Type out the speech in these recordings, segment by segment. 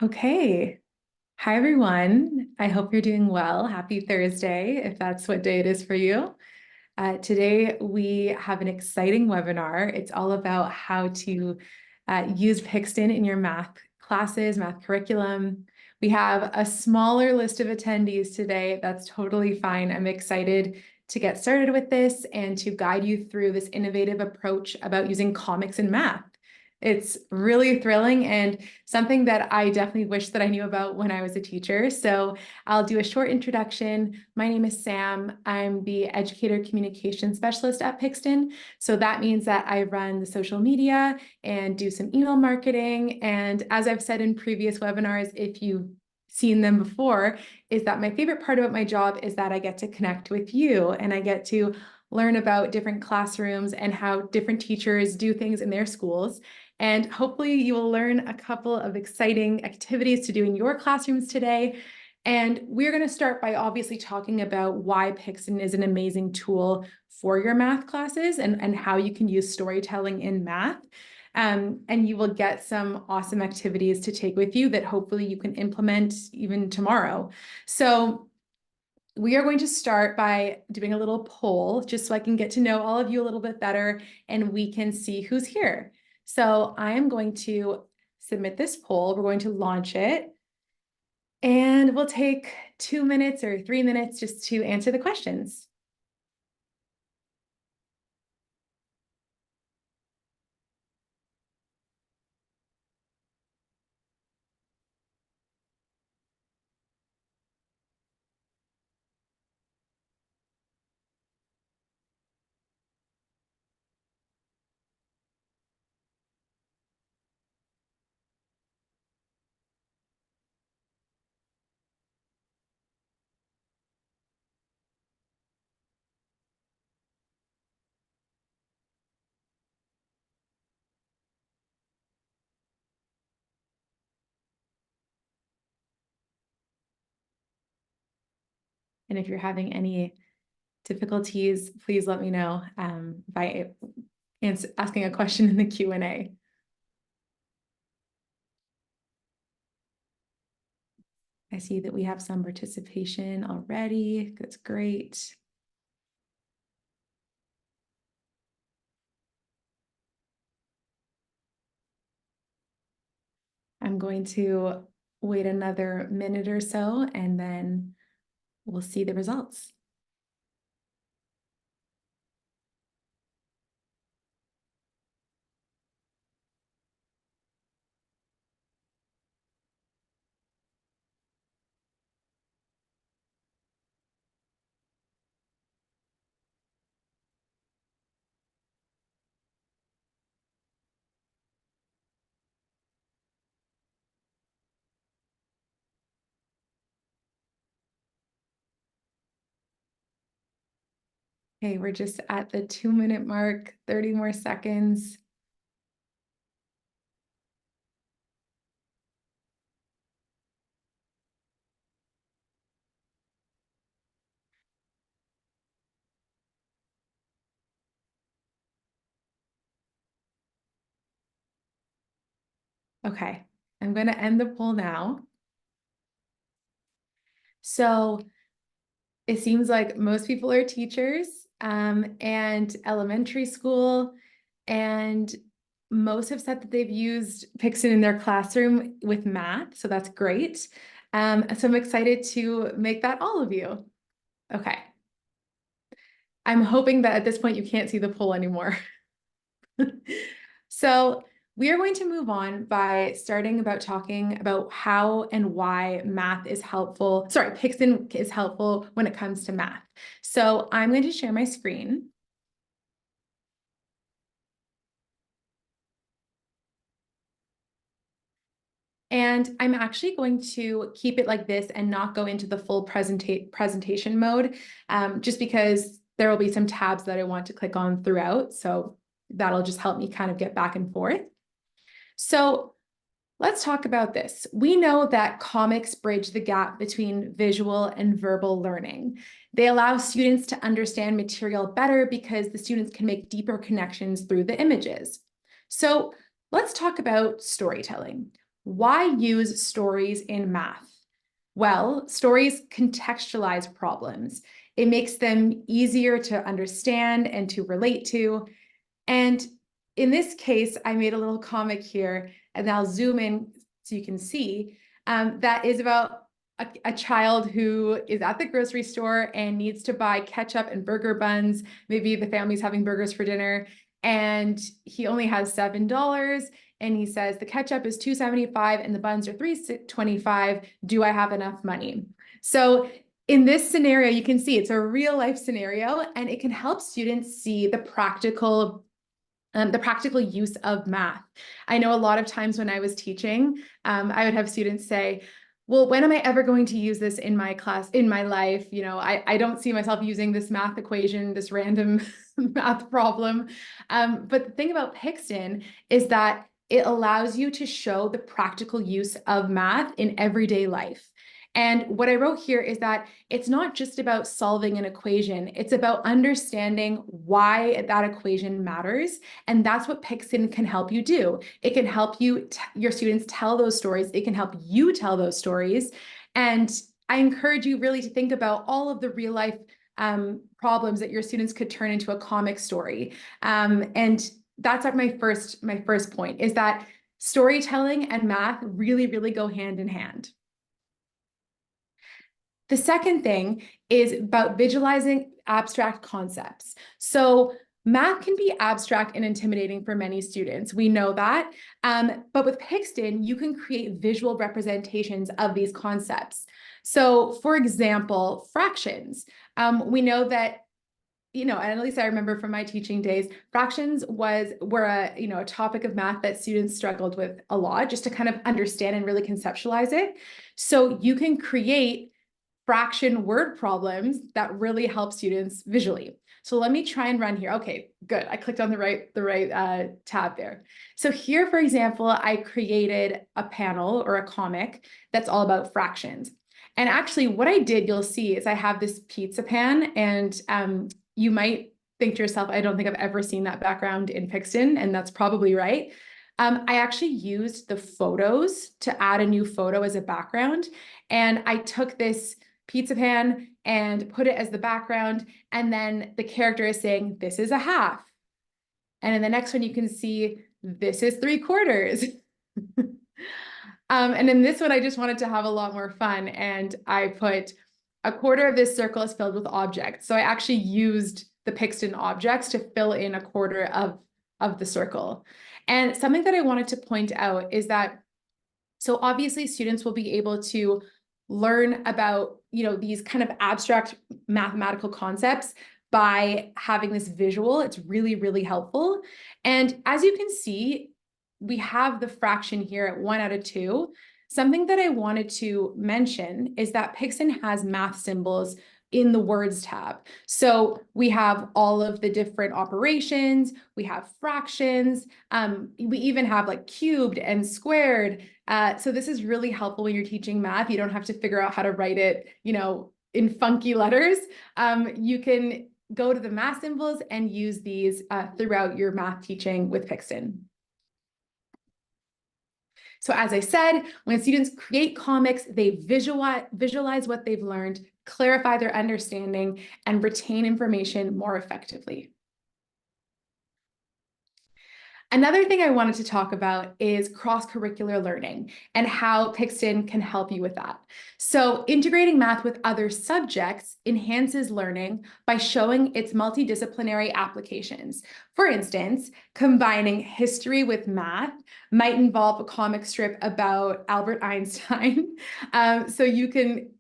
Okay. Hi, everyone. I hope you're doing well. Happy Thursday, if that's what day it is for you. Today, we have an exciting webinar. It's all about how to use Pixton in your math classes, math curriculum. We have a smaller list of attendees today. That's totally fine. I'm excited to get started with this and to guide you through this innovative approach about using comics in math. It's really thrilling and something that I definitely wish that I knew about when I was a teacher. So I'll do a short introduction. My name is Sam. I'm the Educator Communication Specialist at Pixton. So that means that I run the social media and do some email marketing. And as I've said in previous webinars, if you've seen them before, is that my favorite part about my job is that I get to connect with you and I get to learn about different classrooms and how different teachers do things in their schools. And hopefully you will learn a couple of exciting activities to do in your classrooms today. And we're going to start by obviously talking about why Pixton is an amazing tool for your math classes and how you can use storytelling in math. And you will get some awesome activities to take with you that hopefully you can implement even tomorrow. So we are going to start by doing a little poll just so I can get to know all of you a little bit better and we can see who's here. So I am going to submit this poll. We're going to launch it and we'll take 2 minutes or 3 minutes just to answer the questions. And if you're having any difficulties, please let me know by asking a question in the Q&A. I see that we have some participation already. That's great. I'm going to wait another minute or so and then we'll see the results. Okay, we're just at the 2-minute mark, 30 more seconds. Okay, I'm going to end the poll now. So it seems like most people are teachers and elementary school, and most have said that they've used Pixton in their classroom with math, so that's great. So I'm excited to make that all of you. Okay. I'm hoping that at this point you can't see the poll anymore. So we are going to move on by starting about talking about how and why math is helpful. Sorry, Pixton is helpful when it comes to math. So I'm going to share my screen. And I'm actually going to keep it like this and not go into the full presentation mode, just because there will be some tabs that I want to click on throughout. So that'll just help me kind of get back and forth. So let's talk about this. We know that comics bridge the gap between visual and verbal learning. They allow students to understand material better because the students can make deeper connections through the images. So let's talk about storytelling. Why use stories in math? Well, stories contextualize problems. It makes them easier to understand and to relate to. And in this case, I made a little comic here, and I'll zoom in so you can see that is about a child who is at the grocery store and needs to buy ketchup and burger buns. Maybe the family's having burgers for dinner, and he only has $7. And he says, the ketchup is $2.75 and the buns are $3.25. Do I have enough money? So in this scenario, you can see it's a real life scenario, and it can help students see the practical use of math. I know a lot of times when I was teaching, I would have students say, well, when am I ever going to use this in my class, in my life? You know, I don't see myself using this math equation, this random math problem. But the thing about Pixton is that it allows you to show the practical use of math in everyday life. And what I wrote here is that it's not just about solving an equation, it's about understanding why that equation matters. And that's what Pixton can help you do. It can help you, your students tell those stories. It can help you tell those stories. And I encourage you really to think about all of the real life problems that your students could turn into a comic story. And that's like my first point, is that storytelling and math really, really go hand in hand. The second thing is about visualizing abstract concepts. So math can be abstract and intimidating for many students. We know that. But with Pixton, you can create visual representations of these concepts. So for example, fractions. We know that, and at least I remember from my teaching days, fractions were a topic of math that students struggled with a lot, just to kind of understand and really conceptualize it. So you can create fraction word problems that really help students visually. So let me try and run here. Okay, good. I clicked on the right tab there. So here, for example, I created a panel or a comic that's all about fractions. And actually what I did, you'll see, is I have this pizza pan, and you might think to yourself, I don't think I've ever seen that background in Pixton, and that's probably right. I actually used the photos to add a new photo as a background. And I took this pizza pan and put it as the background. And then the character is saying, this is a half. And in the next one, you can see, this is 3/4. And in this one, I just wanted to have a lot more fun. And I put, a quarter of this circle is filled with objects. So I actually used the Pixton objects to fill in a quarter of the circle. And something that I wanted to point out is that, so obviously students will be able to learn about, these kind of abstract mathematical concepts by having this visual. It's really, really helpful. And as you can see, we have the fraction here at 1/2. Something that I wanted to mention is that Pixton has math symbols in the words tab. So we have all of the different operations, we have fractions, we even have like cubed and squared. So this is really helpful when you're teaching math. You don't have to figure out how to write it, in funky letters. You can go to the math symbols and use these throughout your math teaching with Pixton. So as I said, when students create comics, they visualize what they've learned, clarify their understanding, and retain information more effectively. Another thing I wanted to talk about is cross-curricular learning and how Pixton can help you with that. So integrating math with other subjects enhances learning by showing its multidisciplinary applications. For instance, combining history with math might involve a comic strip about Albert Einstein. So you can,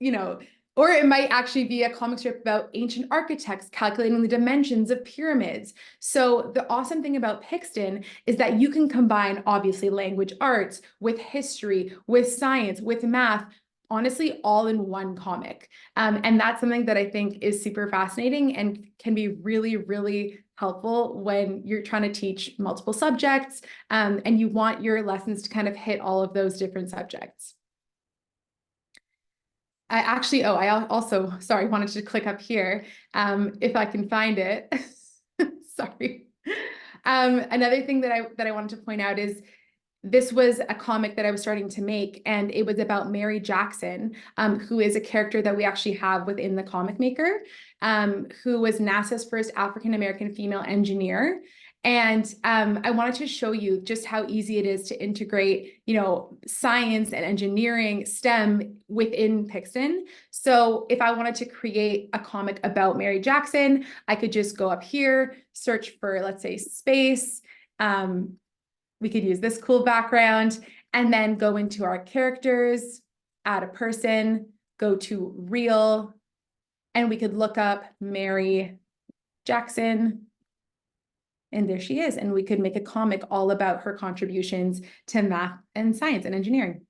or it might actually be a comic strip about ancient architects calculating the dimensions of pyramids. So the awesome thing about Pixton is that you can combine, obviously, language arts with history, with science, with math, honestly, all in one comic. And that's something that I think is super fascinating and can be really, really helpful when you're trying to teach multiple subjects, and you want your lessons to kind of hit all of those different subjects. I also, sorry, wanted to click up here, if I can find it. Sorry. Another thing that I wanted to point out is this was a comic that I was starting to make, and it was about Mary Jackson, who is a character that we actually have within the Comic Maker, who was NASA's first African-American female engineer. And I wanted to show you just how easy it is to integrate, science and engineering, STEM within Pixton. So if I wanted to create a comic about Mary Jackson, I could just go up here, search for, let's say, space. We could use this cool background and then go into our characters, add a person, go to real, and we could look up Mary Jackson. And there she is. And we could make a comic all about her contributions to math and science and engineering.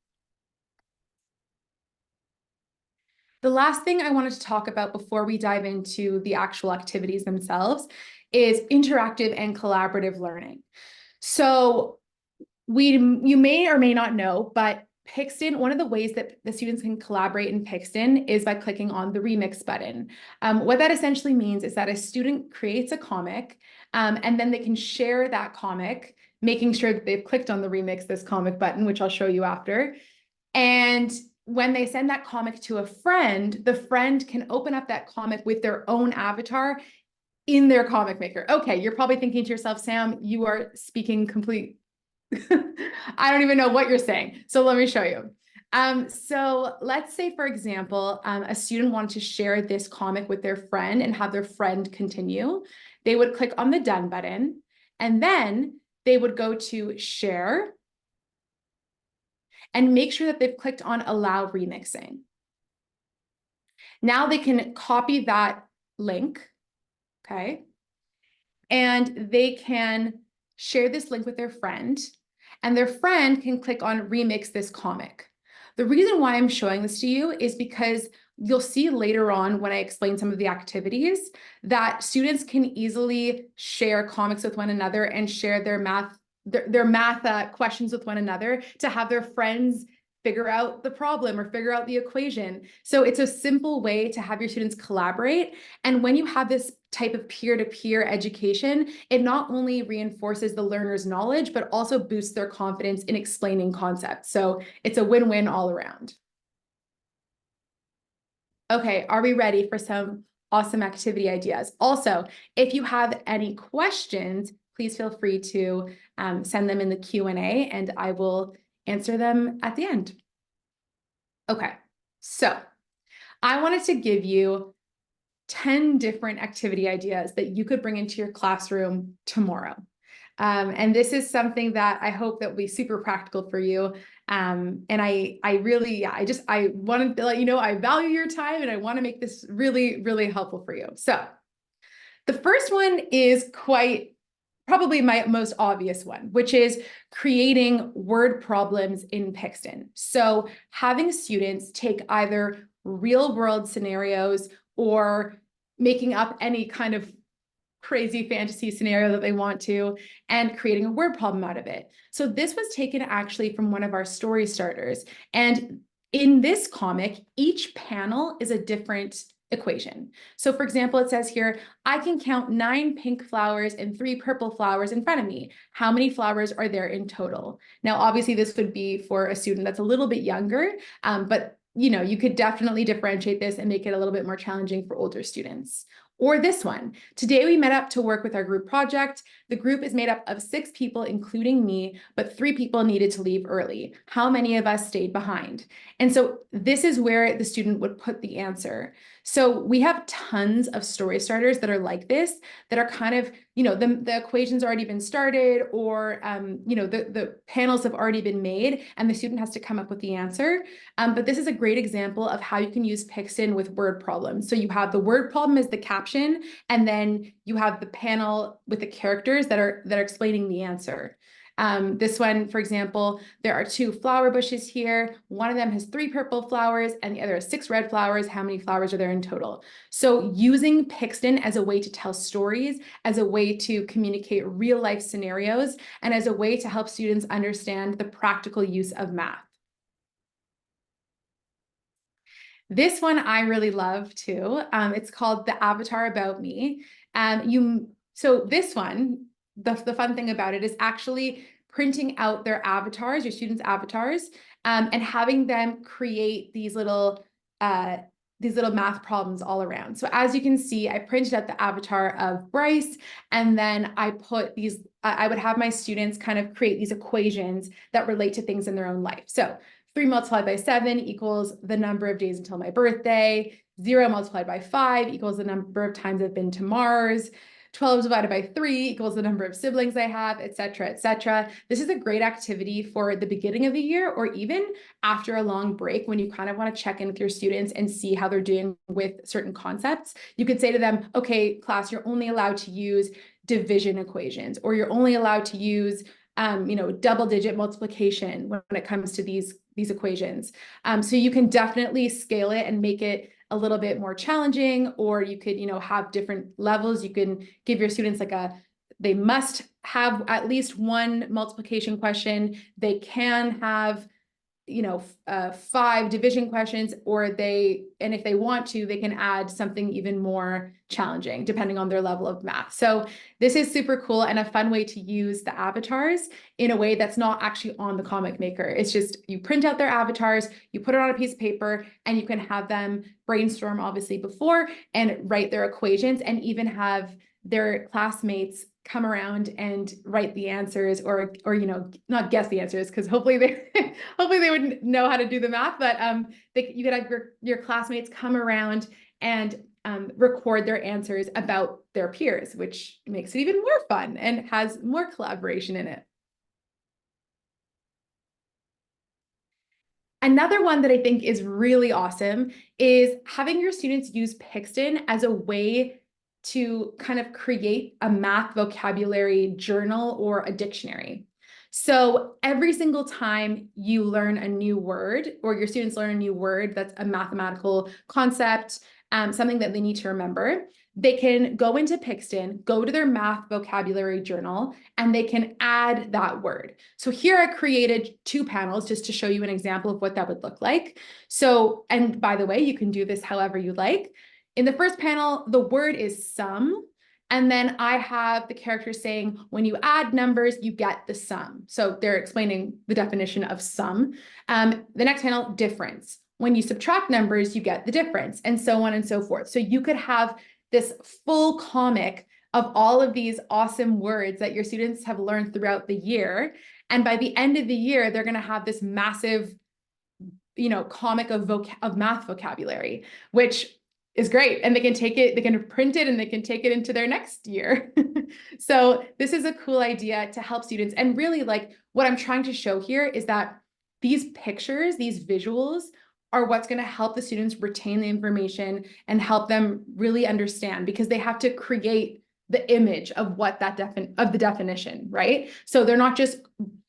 The last thing I wanted to talk about before we dive into the actual activities themselves is interactive and collaborative learning. So you may or may not know, but Pixton, one of the ways that the students can collaborate in Pixton is by clicking on the remix button. What that essentially means is that a student creates a comic, and then they can share that comic, making sure that they've clicked on the remix this comic button, which I'll show you after. And when they send that comic to a friend, the friend can open up that comic with their own avatar in their Comic Maker. Okay, you're probably thinking to yourself, Sam, you are speaking complete I don't even know what you're saying. So let me show you. So let's say, for example, a student wanted to share this comic with their friend and have their friend continue. They would click on the done button, and then they would go to share and make sure that they've clicked on allow remixing. Now they can copy that link, okay? And they can share this link with their friend, and their friend can click on remix this comic. The reason why I'm showing this to you is because you'll see later on when I explain some of the activities that students can easily share comics with one another and share their math questions with one another to have their friends figure out the problem or figure out the equation. So it's a simple way to have your students collaborate. And when you have this type of peer-to-peer education, it not only reinforces the learner's knowledge, but also boosts their confidence in explaining concepts. So it's a win-win all around. Okay, are we ready for some awesome activity ideas? Also, if you have any questions, please feel free to send them in the Q&A and I will answer them at the end. Okay, so I wanted to give you 10 different activity ideas that you could bring into your classroom tomorrow. And this is something that I hope that will be super practical for you. And I really, I wanted to let you know I value your time and I want to make this really, really helpful for you. So the first one is probably my most obvious one, which is creating word problems in Pixton. So having students take either real world scenarios or making up any kind of crazy fantasy scenario that they want to and creating a word problem out of it. So this was taken actually from one of our story starters. And in this comic, each panel is a different equation. So for example, it says here, I can count 9 pink flowers and 3 purple flowers in front of me. How many flowers are there in total? Now, obviously this would be for a student that's a little bit younger, but you could definitely differentiate this and make it a little bit more challenging for older students. Or this one, today we met up to work with our group project. The group is made up of 6 people, including me, but 3 people needed to leave early. How many of us stayed behind? And so this is where the student would put the answer. So we have tons of story starters that are like this, that are kind of, the equation's already been started, or, the panels have already been made and the student has to come up with the answer. But this is a great example of how you can use Pixton with word problems. So you have the word problem as the caption, and then you have the panel with the characters that are explaining the answer. This one, for example, there are 2 flower bushes here. One of them has 3 purple flowers and the other has 6 red flowers. How many flowers are there in total? So using Pixton as a way to tell stories, as a way to communicate real life scenarios, and as a way to help students understand the practical use of math. This one I really love too. It's called The Avatar About Me. So this one, the fun thing about it is actually printing out their avatars, your students' avatars, and having them create these little math problems all around. So as you can see, I printed out the avatar of Bryce, and then I put these, I would have my students kind of create these equations that relate to things in their own life. So 3 multiplied by 7 equals the number of days until my birthday. 0 multiplied by 5 equals the number of times I've been to Mars. 12 divided by 3 equals the number of siblings I have, et cetera, et cetera. This is a great activity for the beginning of the year, or even after a long break when you kind of want to check in with your students and see how they're doing with certain concepts. You could say to them, okay, class, you're only allowed to use division equations, or you're only allowed to use double-digit multiplication when it comes to these equations. So you can definitely scale it and make it a little bit more challenging, or you could, have different levels. You can give your students they must have at least one multiplication question. They can have 5 division questions, and if they want to, they can add something even more challenging depending on their level of math. So this is super cool and a fun way to use the avatars in a way that's not actually on the comic maker. It's just, you print out their avatars, you put it on a piece of paper, and you can have them brainstorm obviously before and write their equations, and even have their classmates come around and write the answers, or not guess the answers, because hopefully they would know how to do the math, but you could have your classmates come around and record their answers about their peers, which makes it even more fun and has more collaboration in it. Another one that I think is really awesome is having your students use Pixton as a way to kind of create a math vocabulary journal or a dictionary. So every single time you learn a new word, or your students learn a new word that's a mathematical concept, something that they need to remember, they can go into Pixton, go to their math vocabulary journal, and they can add that word. So here I created 2 panels just to show you an example of what that would look like. So, and by the way, you can do this however you like. In the first panel, the word is sum. And then I have the characters saying, when you add numbers, you get the sum. So they're explaining the definition of sum. The next panel, difference. When you subtract numbers, you get the difference, and so on and so forth. So you could have this full comic of all of these awesome words that your students have learned throughout the year. And by the end of the year, they're going to have this massive, comic of math vocabulary, which is great. And they can take it, they can print it, and they can take it into their next year. So this is a cool idea to help students. And really, what I'm trying to show here is that these pictures, these visuals, are what's going to help the students retain the information and help them really understand, because they have to create the image of what that the definition, right? So they're not just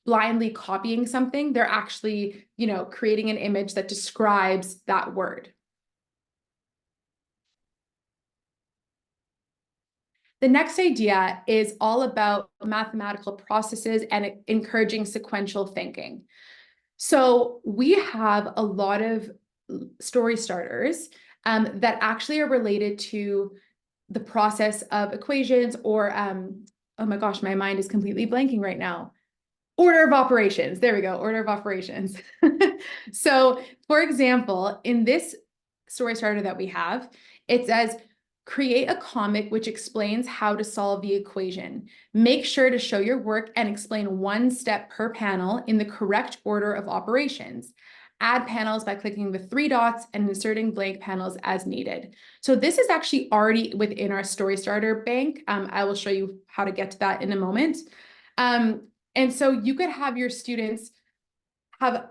blindly copying something, they're actually, creating an image that describes that word. The next idea is all about mathematical processes and encouraging sequential thinking. So we have a lot of story starters that actually are related to the process of equations, or, oh my gosh, my mind is completely blanking right now. Order of operations. There we go. Order of operations. So, for example, in this story starter that we have, it says, create a comic which explains how to solve the equation. Make sure to show your work and explain 1 step per panel in the correct order of operations. Add panels by clicking the 3 dots and inserting blank panels as needed. So this is actually already within our story starter bank. I will show you how to get to that in a moment. And so you could have your students have,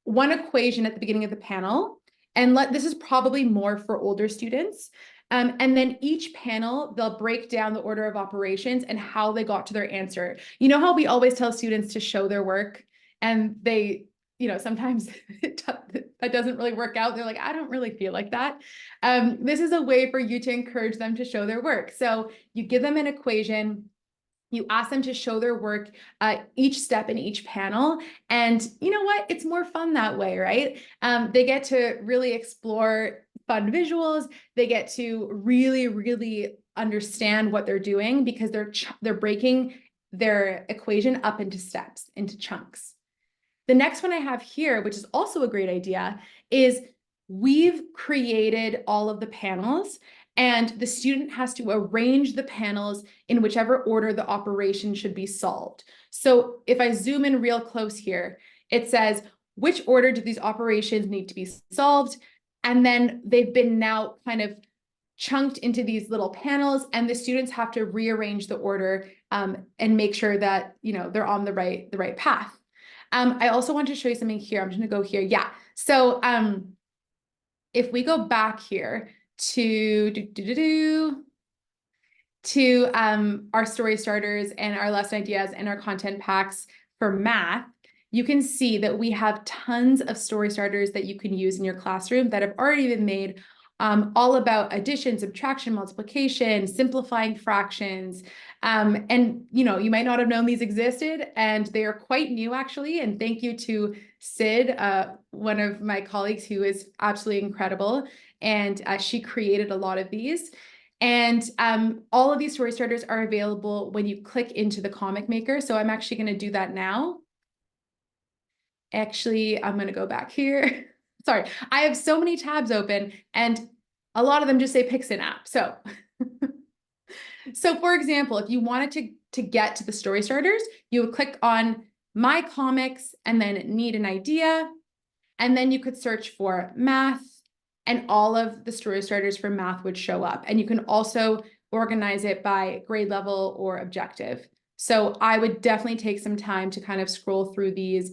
1 equation at the beginning of the panel, and this is probably more for older students. And then each panel, they'll break down the order of operations and how they got to their answer. You know how we always tell students to show their work, and they, sometimes that doesn't really work out. They're like, I don't really feel like that. This is a way for you to encourage them to show their work. So you give them an equation, you ask them to show their work each step in each panel. And you know what? It's more fun that way, right? They get to really explore fun visuals. They get to really, really understand what they're doing, because they're breaking their equation up into steps, into chunks. The next one I have here, which is also a great idea, is we've created all of the panels and the student has to arrange the panels in whichever order the operation should be solved. So if I zoom in real close here, it says, which order do these operations need to be solved? And then they've been now kind of chunked into these little panels, and the students have to rearrange the order and make sure that, you know, they're on the right path. I also want to show you something here. I'm just gonna go here. Yeah. So if we go back here to our story starters and our lesson ideas and our content packs for math, you can see that we have tons of story starters that you can use in your classroom that have already been made, all about addition, subtraction, multiplication, simplifying fractions. And you know, you might not have known these existed, and they are quite new actually. And thank you to Sid, one of my colleagues who is absolutely incredible. And she created a lot of these. And all of these story starters are available when you click into the comic maker. So I'm actually going to do that now. Actually, I'm going to go back here. Sorry, I have so many tabs open and a lot of them just say Pixin app. So, so for example, if you wanted to get to the story starters, you would click on My Comics and then Need an Idea. And then you could search for math, and all of the story starters for math would show up. And you can also organize it by grade level or objective. So I would definitely take some time to kind of scroll through these,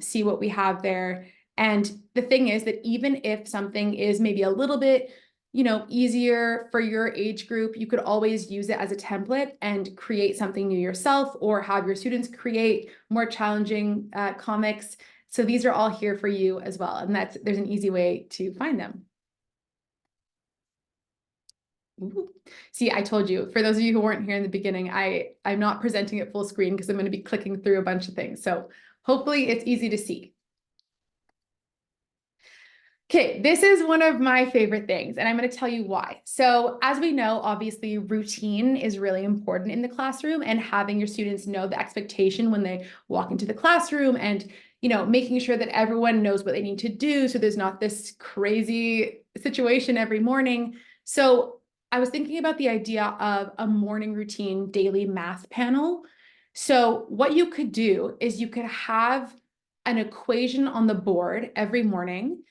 see what we have there. And the thing is that even if something is maybe a little bit, you know, easier for your age group, you could always use it as a template and create something new yourself, or have your students create more challenging comics. So these are all here for you as well. And there's an easy way to find them. Ooh. See, I told you, for those of you who weren't here in the beginning, I'm not presenting it full screen because I'm going to be clicking through a bunch of things. So hopefully it's easy to see. Okay, this is one of my favorite things, and I'm going to tell you why. So as we know, obviously routine is really important in the classroom, and having your students know the expectation when they walk into the classroom, and you know, making sure that everyone knows what they need to do so there's not this crazy situation every morning. So I was thinking about the idea of a morning routine daily math panel. So what you could do is you could have an equation on the board every morning,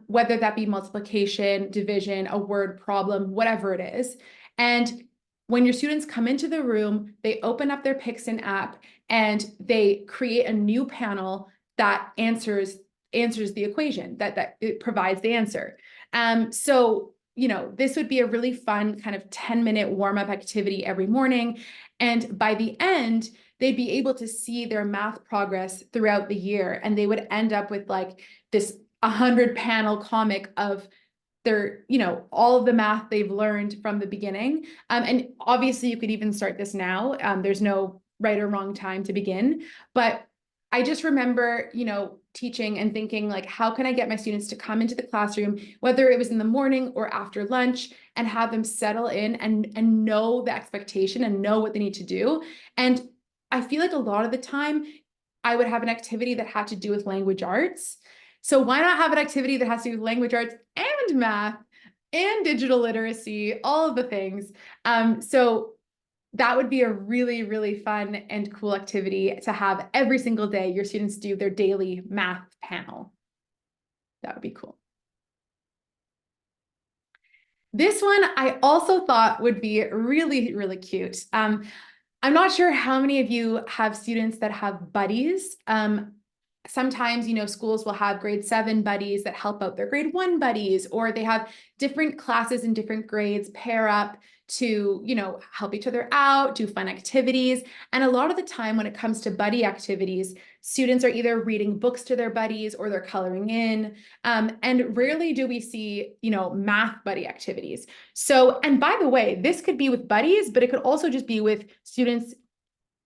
whether that be multiplication, division, a word problem, whatever it is. And when your students come into the room, they open up their Pixin app and they create a new panel that answers the equation, that it provides the answer. So, you know, this would be a really fun kind of 10-minute warm-up activity every morning. And by the end, they'd be able to see their math progress throughout the year. And they would end up with like this 100-panel comic of their, you know, all of the math they've learned from the beginning. And obviously you could even start this now. There's no right or wrong time to begin. But I just remember, you know, teaching and thinking like, how can I get my students to come into the classroom, whether it was in the morning or after lunch, and have them settle in and know the expectation and know what they need to do. And I feel like a lot of the time I would have an activity that had to do with language arts. So why not have an activity that has to do with language arts and math and digital literacy, all of the things. So that would be a really, really fun and cool activity to have every single day. Your students do their daily math panel. That would be cool. This one I also thought would be really, really cute. I'm not sure how many of you have students that have buddies. Sometimes, you know, schools will have grade 7 buddies that help out their grade 1 buddies, or they have different classes in different grades pair up to, you know, help each other out, do fun activities. And a lot of the time when it comes to buddy activities, students are either reading books to their buddies or they're coloring in. And rarely do we see, you know, math buddy activities. So, and by the way, this could be with buddies, but it could also just be with students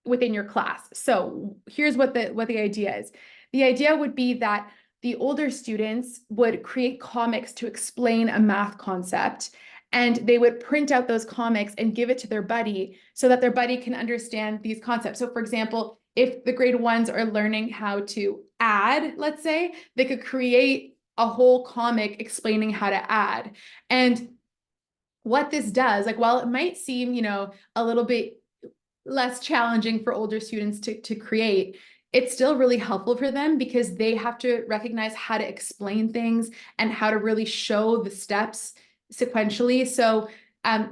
within your class. So here's what the idea is. The idea would be that the older students would create comics to explain a math concept, And they would print out those comics and give it to their buddy so that their buddy can understand these concepts. So for example, if the grade ones are learning how to add, let's say, they could create a whole comic explaining how to add. And what this does, like, while it might seem, a little bit less challenging for older students to create, it's still really helpful for them because they have to recognize how to explain things and how to really show the steps sequentially. So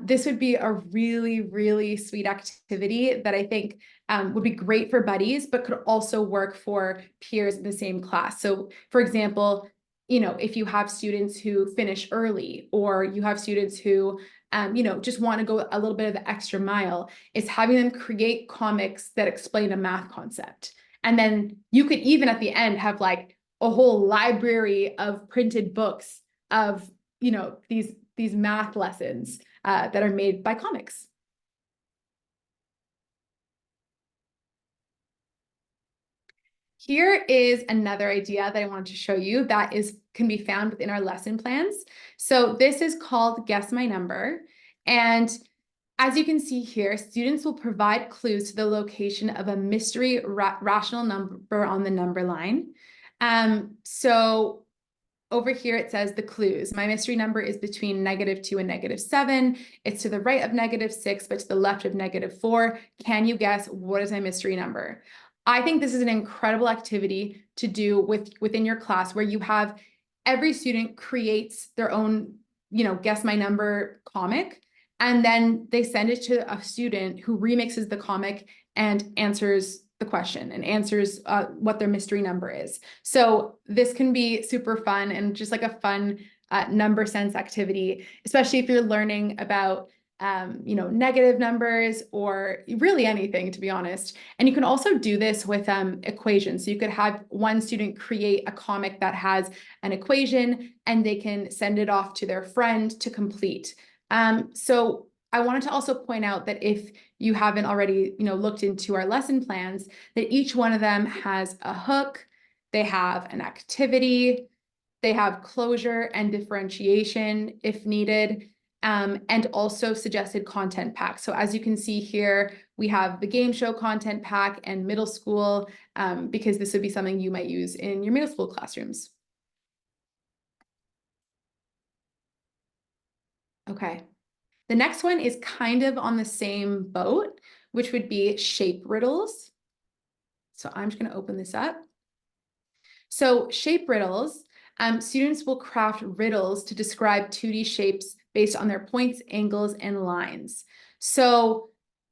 this would be a really, really sweet activity that I think would be great for buddies, but could also work for peers in the same class. So for example, if you have students who finish early, or you have students who just want to go a little bit of the extra mile, is having them create comics that explain a math concept. And then you could even at the end have like a whole library of printed books of, these math lessons that are made by comics. Here is another idea that I wanted to show you that can be found within our lesson plans. So this is called Guess My Number. And as you can see here, students will provide clues to the location of a mystery rational number on the number line. So over here, it says the clues. My mystery number is between -2 and -7. It's to the right of -6, but to the left of -4. Can you guess what is my mystery number? I think this is an incredible activity to do within your class, where you have every student creates their own, guess my number comic, and then they send it to a student who remixes the comic and answers the question and answers what their mystery number is. So this can be super fun and just like a fun number sense activity, especially if you're learning about negative numbers or really anything, to be honest. And you can also do this with equations. So you could have one student create a comic that has an equation, and they can send it off to their friend to complete. So I wanted to also point out that if you haven't already, looked into our lesson plans, that each one of them has a hook, they have an activity, they have closure and differentiation if needed, and also suggested content packs. So as you can see here, we have the game show content pack and middle school, because this would be something you might use in your middle school classrooms. Okay. The next one is kind of on the same boat, which would be shape riddles. So I'm just going to open this up. So shape riddles, students will craft riddles to describe 2D shapes based on their points, angles, and lines. So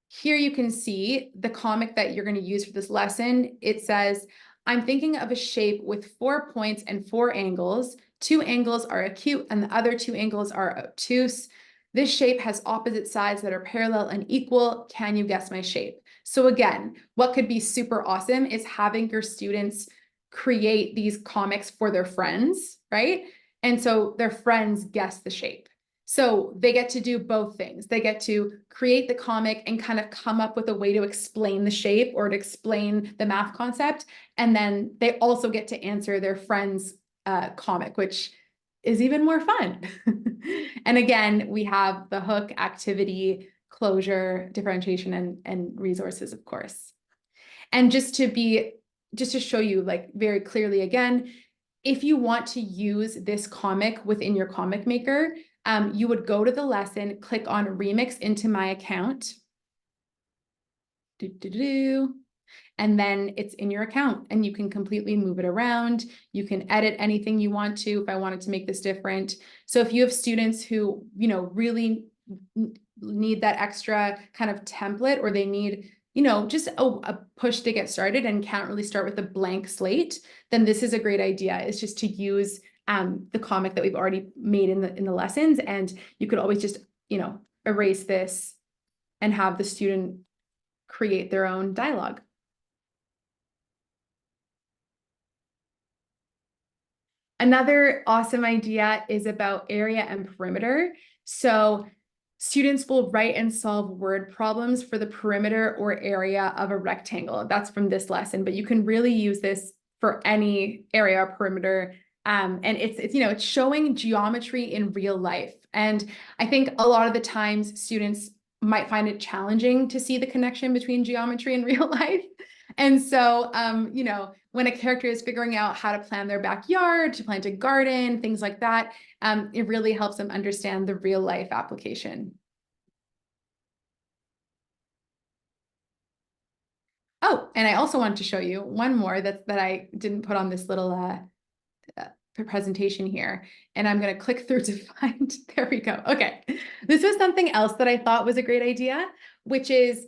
here you can see the comic that you're going to use for this lesson. It says, I'm thinking of a shape with 4 points and 4 angles. 2 angles are acute and the other 2 angles are obtuse. This shape has opposite sides that are parallel and equal. Can you guess my shape? So again, what could be super awesome is having your students create these comics for their friends, right? And so their friends guess the shape. So they get to do both things. They get to create the comic and kind of come up with a way to explain the shape or to explain the math concept. And then they also get to answer their friend's comic, which is even more fun. And again, we have the hook, activity, closure, differentiation, and resources, of course. And just to show you like very clearly again, if you want to use this comic within your comic maker, you would go to the lesson, click on remix into my account. And then it's in your account and you can completely move it around. You can edit anything you want to. If I wanted to make this different. So if you have students who, really need that extra kind of template, or they need, just a push to get started and can't really start with a blank slate, then this is a great idea. It's just to use the comic that we've already made in the lessons. And you could always just, erase this and have the student create their own dialogue. Another awesome idea is about area and perimeter. So students will write and solve word problems for the perimeter or area of a rectangle. That's from this lesson, but you can really use this for any area or perimeter And it's showing geometry in real life. And I think a lot of the times students might find it challenging to see the connection between geometry and real life. And so, when a character is figuring out how to plan their backyard, to plant a garden, things like that, it really helps them understand the real life application. Oh, and I also wanted to show you one more that I didn't put on this little presentation here. And I'm going to click through to find, there we go. Okay. This was something else that I thought was a great idea, which is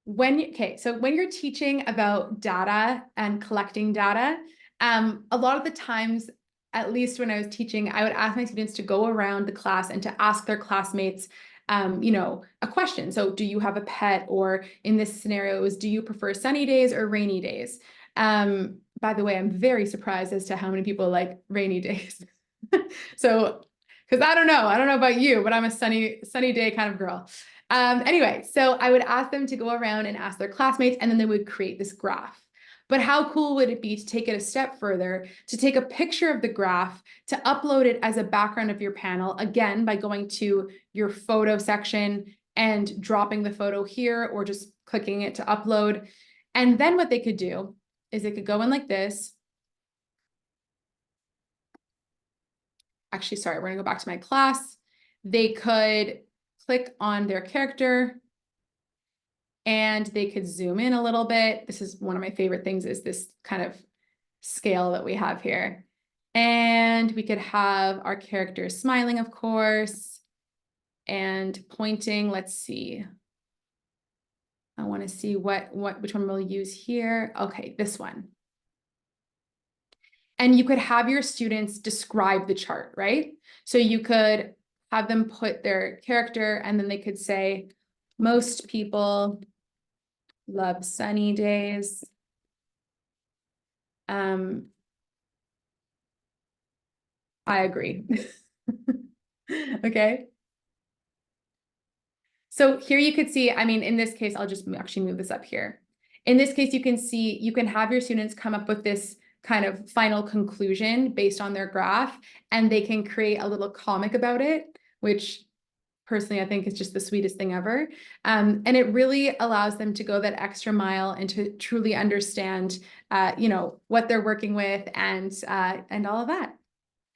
so when you're teaching about data and collecting data, a lot of the times, at least when I was teaching, I would ask my students to go around the class and to ask their classmates, a question. So do you have a pet? Or in this scenario, it was, do you prefer sunny days or rainy days? By the way, I'm very surprised as to how many people like rainy days. So, because I don't know about you, but I'm a sunny day kind of girl. Anyway, so I would ask them to go around and ask their classmates, and then they would create this graph. But how cool would it be to take it a step further, to take a picture of the graph, to upload it as a background of your panel, again, by going to your photo section and dropping the photo here, or just clicking it to upload. And then what they could do is they could go in like this. Actually, sorry, we're gonna go back to my class. They could click on their character and they could zoom in a little bit. This is one of my favorite things, is this kind of scale that we have here. And we could have our character smiling, of course, and pointing. Let's see. I want to see which one we'll use here. Okay, this one. And you could have your students describe the chart, right? So you could have them put their character, and then they could say, most people love sunny days. I agree. Okay. So here you could see, I mean, in this case, I'll just actually move this up here. In this case, you can see, you can have your students come up with this kind of final conclusion based on their graph, and they can create a little comic about it, which personally I think is just the sweetest thing ever. And it really allows them to go that extra mile and to truly understand, what they're working with, and all of that.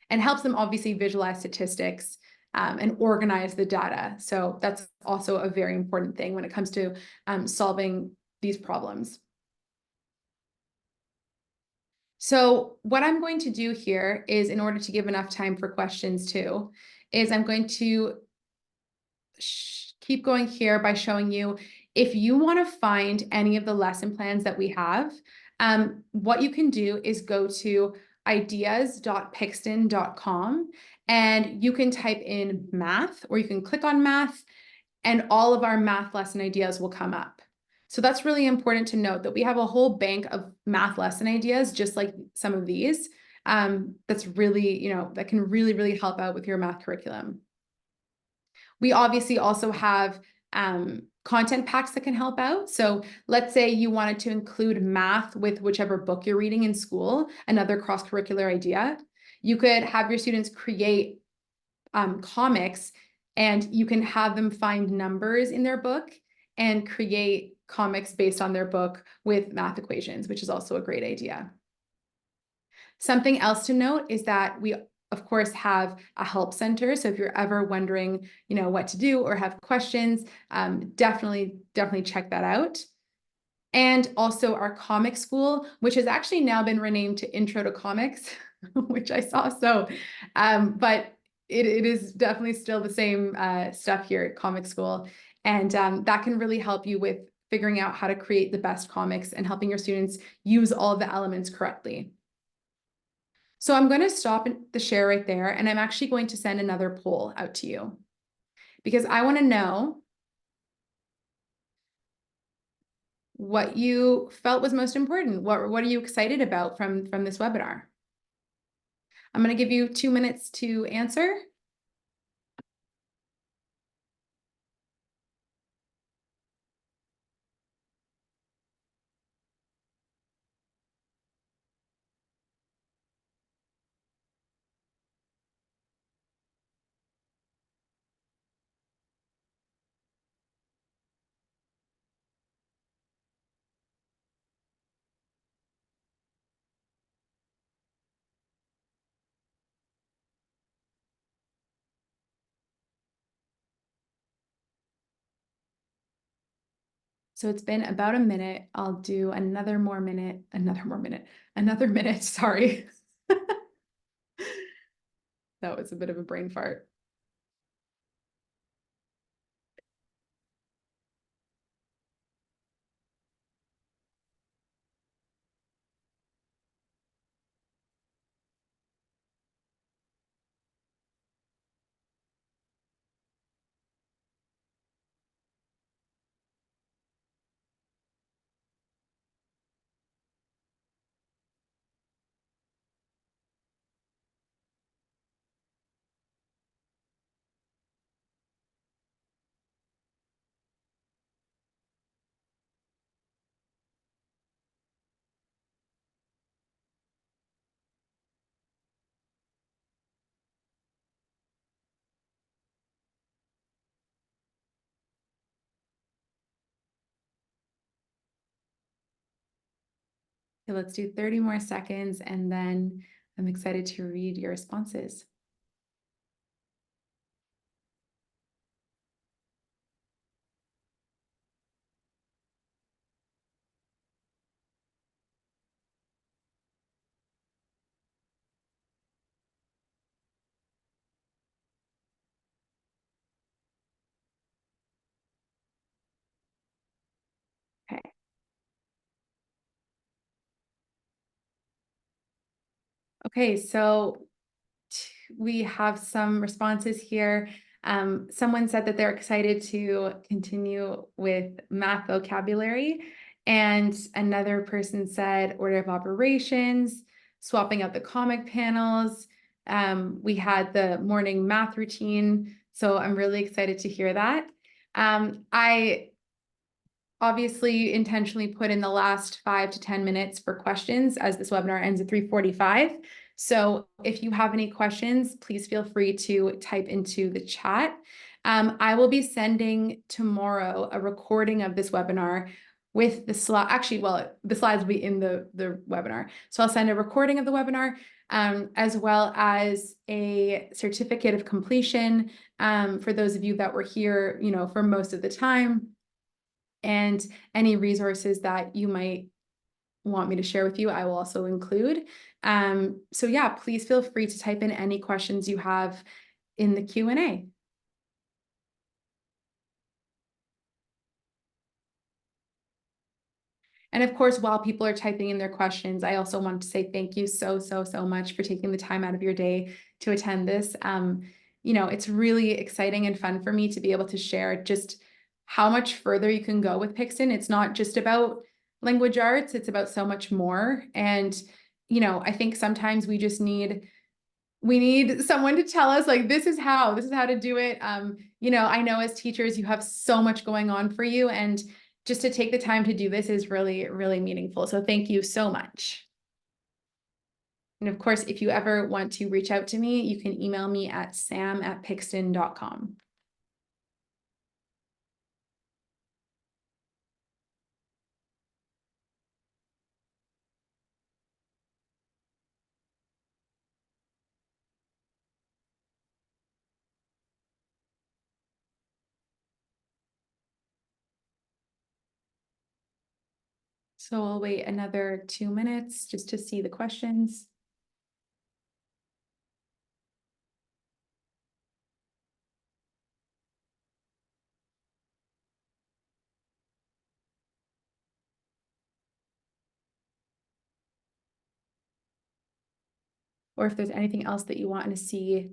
And helps them obviously visualize statistics, and organize the data. So that's also a very important thing when it comes to solving these problems. So what I'm going to do here is, in order to give enough time for questions too, is I'm going to keep going here by showing you, if you want to find any of the lesson plans that we have, what you can do is go to ideas.pixton.com, and you can type in math, or you can click on math, and all of our math lesson ideas will come up. So that's really important to note, that we have a whole bank of math lesson ideas, just like some of these, that's really, that can really, really help out with your math curriculum. We obviously also have content packs that can help out. So let's say you wanted to include math with whichever book you're reading in school, another cross-curricular idea. You could have your students create comics, and you can have them find numbers in their book and create comics based on their book with math equations, which is also a great idea. Something else to note is that we, of course, have a help center. So if you're ever wondering, what to do or have questions, definitely check that out. And also our comic school, which has actually now been renamed to Intro to Comics, which I saw. So, but it is definitely still the same stuff here at Comic School. And that can really help you with figuring out how to create the best comics and helping your students use all the elements correctly. So I'm going to stop the share right there, and I'm actually going to send another poll out to you, because I want to know what you felt was most important. What are you excited about from this webinar? I'm going to give you 2 minutes to answer. So it's been about a minute. I'll do another minute. Sorry. That was a bit of a brain fart. Okay, let's do 30 more seconds and then I'm excited to read your responses. Okay. Okay, so we have some responses here. Someone said that they're excited to continue with math vocabulary. And another person said order of operations, swapping out the comic panels. We had the morning math routine. So I'm really excited to hear that. I obviously intentionally put in the last 5 to 10 minutes for questions as this webinar ends at 3:45. So if you have any questions, please feel free to type into the chat. I will be sending tomorrow a recording of this webinar with the slide. Actually, well, the slides will be in the webinar. So I'll send a recording of the webinar as well as a certificate of completion for those of you that were here, for most of the time, and any resources that you might want me to share with you, I will also include. So yeah, please feel free to type in any questions you have in the Q&A. And of course, while people are typing in their questions, I also want to say thank you so much for taking the time out of your day to attend this. It's really exciting and fun for me to be able to share just how much further you can go with Pixton. It's not just about language arts, it's about so much more. And, I think sometimes we need someone to tell us, like, this is how to do it. I know as teachers, you have so much going on for you, and just to take the time to do this is really, really meaningful. So thank you so much. And of course, if you ever want to reach out to me, you can email me at sam@pixton.com. So I'll wait another 2 minutes just to see the questions. Or if there's anything else that you want to see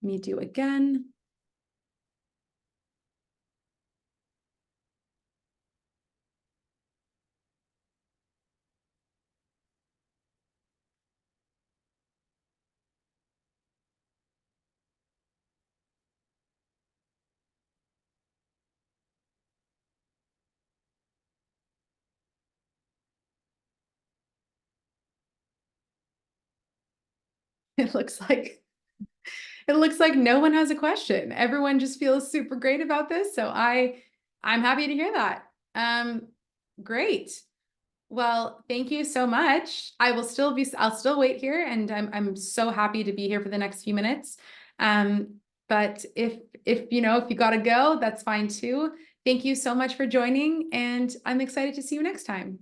me do again. It looks like no one has a question. Everyone just feels super great about this. So I'm happy to hear that. Great. Well, thank you so much. I'll still wait here, and I'm so happy to be here for the next few minutes. But if you gotta go, that's fine too. Thank you so much for joining, and I'm excited to see you next time.